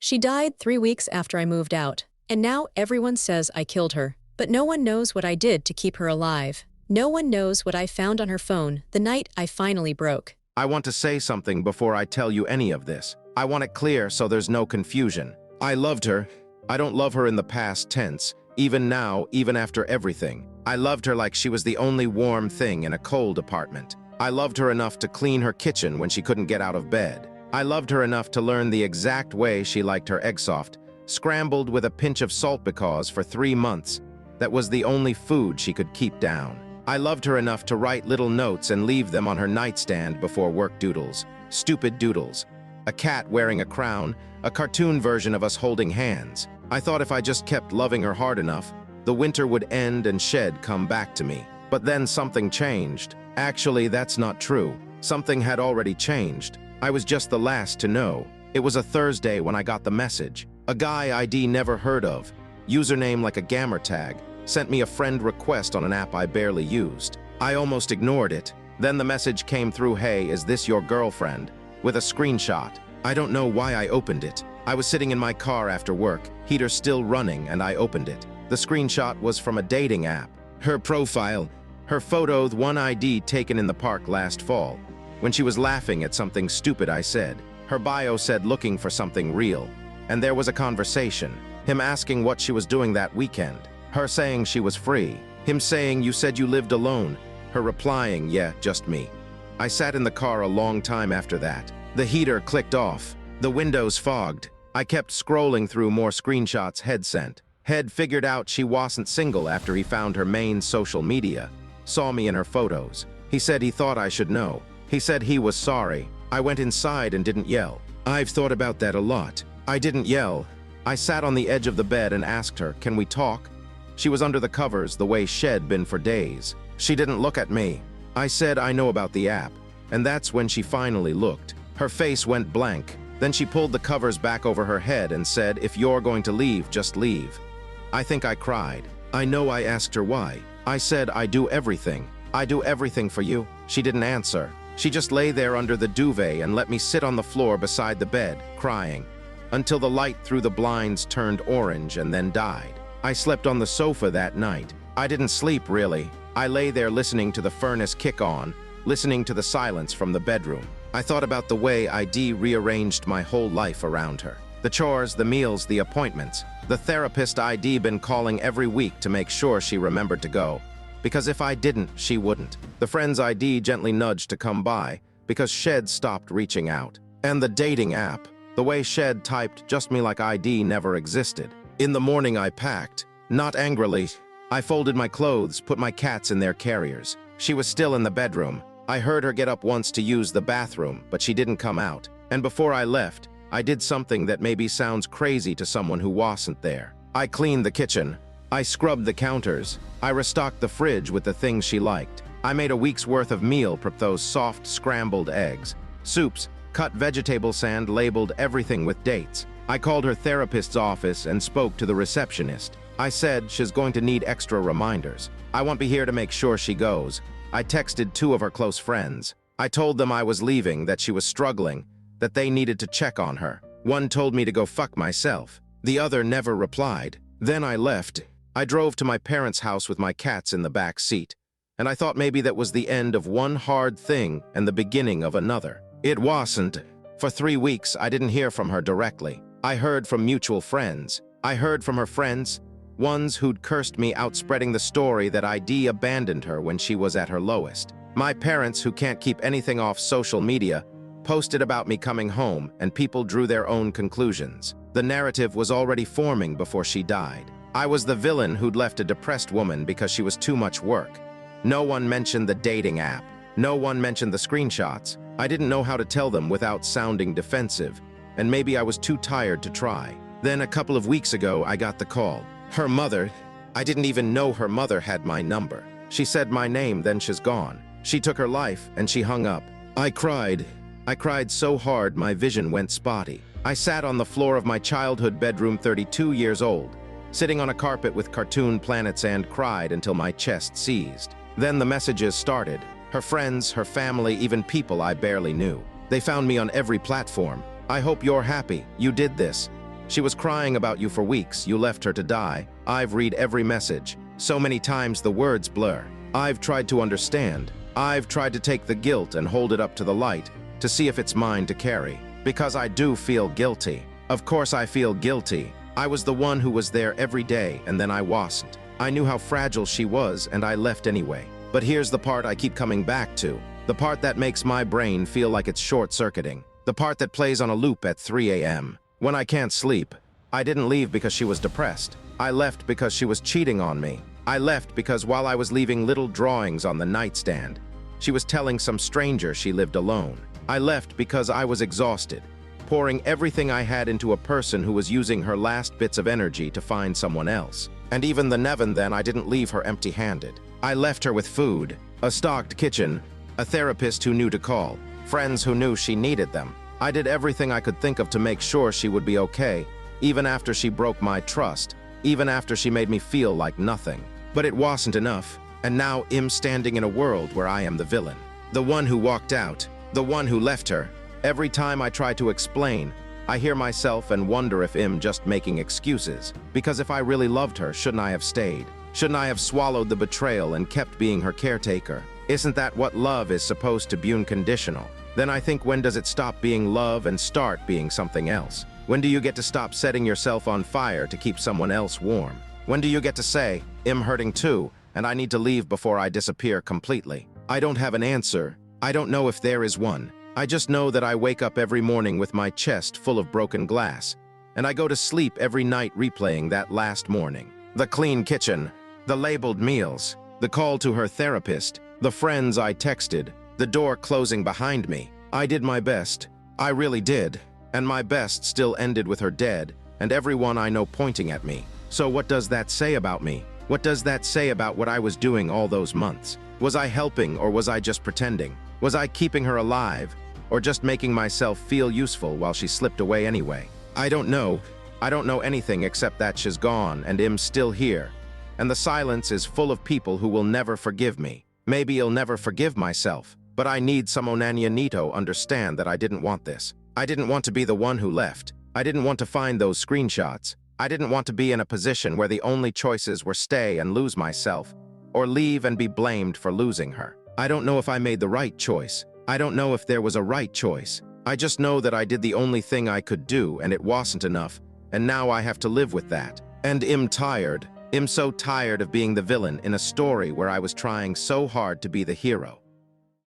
She died 3 weeks after I moved out, and now everyone says I killed her. But no one knows what I did to keep her alive. No one knows what I found on her phone the night I finally broke. I want to say something before I tell you any of this. I want it clear so there's no confusion. I loved her. I don't love her in the past tense, even now, even after everything. I loved her like she was the only warm thing in a cold apartment. I loved her enough to clean her kitchen when she couldn't get out of bed. I loved her enough to learn the exact way she liked her egg soft, scrambled with a pinch of salt because for 3 months, that was the only food she could keep down. I loved her enough to write little notes and leave them on her nightstand before work doodles. Stupid doodles. A cat wearing a crown, a cartoon version of us holding hands. I thought if I just kept loving her hard enough, the winter would end and Shed come back to me. But then something changed. Actually, that's not true. Something had already changed. I was just the last to know. It was a Thursday when I got the message. A guy ID never heard of, username like a gamer tag, sent me a friend request on an app I barely used. I almost ignored it. Then the message came through, "Hey, is this your girlfriend?" with a screenshot. I don't know why I opened it. I was sitting in my car after work, heater still running, and I opened it. The screenshot was from a dating app. Her profile, her photo, one ID taken in the park last fall, when she was laughing at something stupid I said. Her bio said looking for something real. And there was a conversation. Him asking what she was doing that weekend. Her saying she was free. Him saying, "You said you lived alone." Her replying, "Yeah, just me." I sat in the car a long time after that. The heater clicked off. The windows fogged. I kept scrolling through more screenshots Head sent. Head figured out she wasn't single after he found her main social media. Saw me in her photos. He said he thought I should know. He said he was sorry. I went inside and didn't yell. I've thought about that a lot. I didn't yell. I sat on the edge of the bed and asked her, "Can we talk?" She was under the covers the way Shed been for days. She didn't look at me. I said I know about the app. And that's when she finally looked. Her face went blank. Then she pulled the covers back over her head and said, "If you're going to leave, just leave." I think I cried. I know I asked her why. I said, "I do everything. I do everything for you." She didn't answer. She just lay there under the duvet and let me sit on the floor beside the bed, crying, until the light through the blinds turned orange and then died. I slept on the sofa that night. I didn't sleep, really. I lay there listening to the furnace kick on, listening to the silence from the bedroom. I thought about the way ID rearranged my whole life around her. The chores, the meals, the appointments. The therapist ID been calling every week to make sure she remembered to go. Because if I didn't, she wouldn't. The friends ID gently nudged to come by, because Shed stopped reaching out. And the dating app. The way Shed typed just me like ID never existed. In the morning I packed. Not angrily. I folded my clothes, put my cats in their carriers. She was still in the bedroom. I heard her get up once to use the bathroom, but she didn't come out. And before I left, I did something that maybe sounds crazy to someone who wasn't there. I cleaned the kitchen. I scrubbed the counters. I restocked the fridge with the things she liked. I made a week's worth of meal prep, those soft scrambled eggs. Soups, cut vegetable sand, labeled everything with dates. I called her therapist's office and spoke to the receptionist. I said she's going to need extra reminders. I won't be here to make sure she goes. I texted 2 of her close friends. I told them I was leaving, that she was struggling, that they needed to check on her. One told me to go fuck myself. The other never replied. Then I left. I drove to my parents' house with my cats in the back seat. And I thought maybe that was the end of one hard thing and the beginning of another. It wasn't. For 3 weeks, I didn't hear from her directly. I heard from mutual friends. I heard from her friends, ones who'd cursed me out, spreading the story that ID abandoned her when she was at her lowest. My parents, who can't keep anything off social media, posted about me coming home, and people drew their own conclusions. The narrative was already forming before she died. I was the villain who'd left a depressed woman because she was too much work. No one mentioned the dating app. No one mentioned the screenshots. I didn't know how to tell them without sounding defensive, and maybe I was too tired to try. Then a couple of weeks ago, I got the call. Her mother, I didn't even know her mother had my number. She said my name, then she's gone. She took her life, and she hung up. I cried. I cried so hard my vision went spotty. I sat on the floor of my childhood bedroom, 32 years old, sitting on a carpet with cartoon planets, and cried until my chest seized. Then the messages started. Her friends, her family, even people I barely knew. They found me on every platform. I hope you're happy. You did this. She was crying about you for weeks. You left her to die. I've read every message. So many times the words blur. I've tried to understand. I've tried to take the guilt and hold it up to the light to see if it's mine to carry. Because I do feel guilty. Of course I feel guilty. I was the one who was there every day, and then I wasn't. I knew how fragile she was, and I left anyway. But here's the part I keep coming back to. The part that makes my brain feel like it's short-circuiting. The part that plays on a loop at 3 a.m. when I can't sleep. I didn't leave because she was depressed. I left because she was cheating on me. I left because while I was leaving little drawings on the nightstand, she was telling some stranger she lived alone. I left because I was exhausted, pouring everything I had into a person who was using her last bits of energy to find someone else. And even then I didn't leave her empty-handed. I left her with food, a stocked kitchen, a therapist who knew to call, friends who knew she needed them. I did everything I could think of to make sure she would be okay, even after she broke my trust, even after she made me feel like nothing. But it wasn't enough, and now I'm standing in a world where I am the villain. The one who walked out, the one who left her. Every time I try to explain, I hear myself and wonder if I'm just making excuses. Because if I really loved her, shouldn't I have stayed? Shouldn't I have swallowed the betrayal and kept being her caretaker? Isn't that what love is supposed to be, unconditional? Then I think, when does it stop being love and start being something else? When do you get to stop setting yourself on fire to keep someone else warm? When do you get to say, I'm hurting too, and I need to leave before I disappear completely? I don't have an answer. I don't know if there is one. I just know that I wake up every morning with my chest full of broken glass, and I go to sleep every night replaying that last morning. The clean kitchen, the labeled meals, the call to her therapist, the friends I texted, the door closing behind me. I did my best. I really did. And my best still ended with her dead, and everyone I know pointing at me. So what does that say about me? What does that say about what I was doing all those months? Was I helping, or was I just pretending? Was I keeping her alive, or just making myself feel useful while she slipped away anyway? I don't know. I don't know anything except that she's gone and I'm still here. And the silence is full of people who will never forgive me. Maybe I'll never forgive myself, but I need someone to understand that I didn't want this. I didn't want to be the one who left. I didn't want to find those screenshots. I didn't want to be in a position where the only choices were stay and lose myself, or leave and be blamed for losing her. I don't know if I made the right choice. I don't know if there was a right choice. I just know that I did the only thing I could do, and it wasn't enough, and now I have to live with that. And I'm tired. I'm so tired of being the villain in a story where I was trying so hard to be the hero.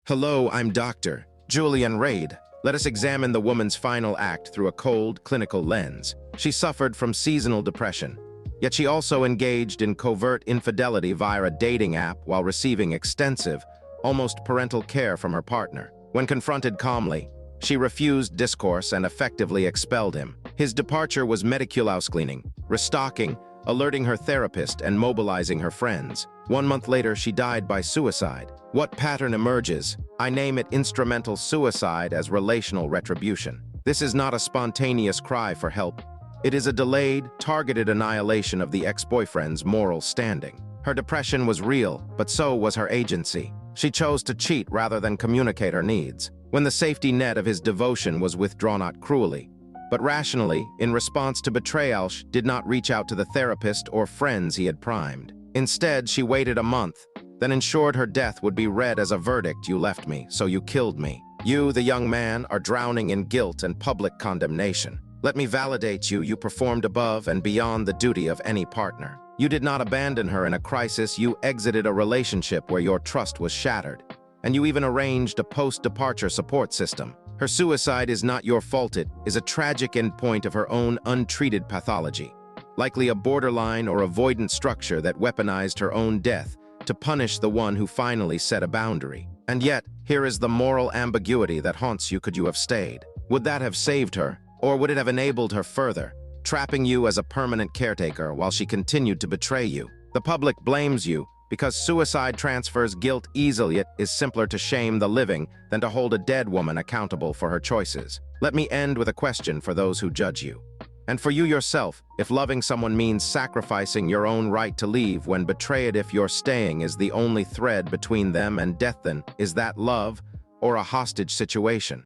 Hello, I'm Dr. Julian Reed. Let us examine the woman's final act through a cold, clinical lens. She suffered from seasonal depression, yet she also engaged in covert infidelity via a dating app while receiving extensive, almost parental care from her partner. When confronted calmly, she refused discourse and effectively expelled him. His departure was meticulously restocking, alerting her therapist and mobilizing her friends. 1 month later, she died by suicide. What pattern emerges? I name it instrumental suicide as relational retribution. This is not a spontaneous cry for help. It is a delayed, targeted annihilation of the ex-boyfriend's moral standing. Her depression was real, but so was her agency. She chose to cheat rather than communicate her needs. When the safety net of his devotion was withdrawn, not cruelly, but rationally, in response to betrayal, she did not reach out to the therapist or friends he had primed. Instead, she waited a month, then ensured her death would be read as a verdict. You left me, so you killed me. You, the young man, are drowning in guilt and public condemnation. Let me validate you. You performed above and beyond the duty of any partner. You did not abandon her in a crisis. You exited a relationship where your trust was shattered. And you even arranged a post-departure support system. Her suicide is not your fault. It is a tragic endpoint of her own untreated pathology, likely a borderline or avoidant structure that weaponized her own death to punish the one who finally set a boundary. And yet, here is the moral ambiguity that haunts you. Could you have stayed? Would that have saved her? Or would it have enabled her further, trapping you as a permanent caretaker while she continued to betray you? The public blames you because suicide transfers guilt easily. It is simpler to shame the living than to hold a dead woman accountable for her choices. Let me end with a question for those who judge you. And for you yourself, if loving someone means sacrificing your own right to leave when betrayed, if your staying is the only thread between them and death, then is that love or a hostage situation?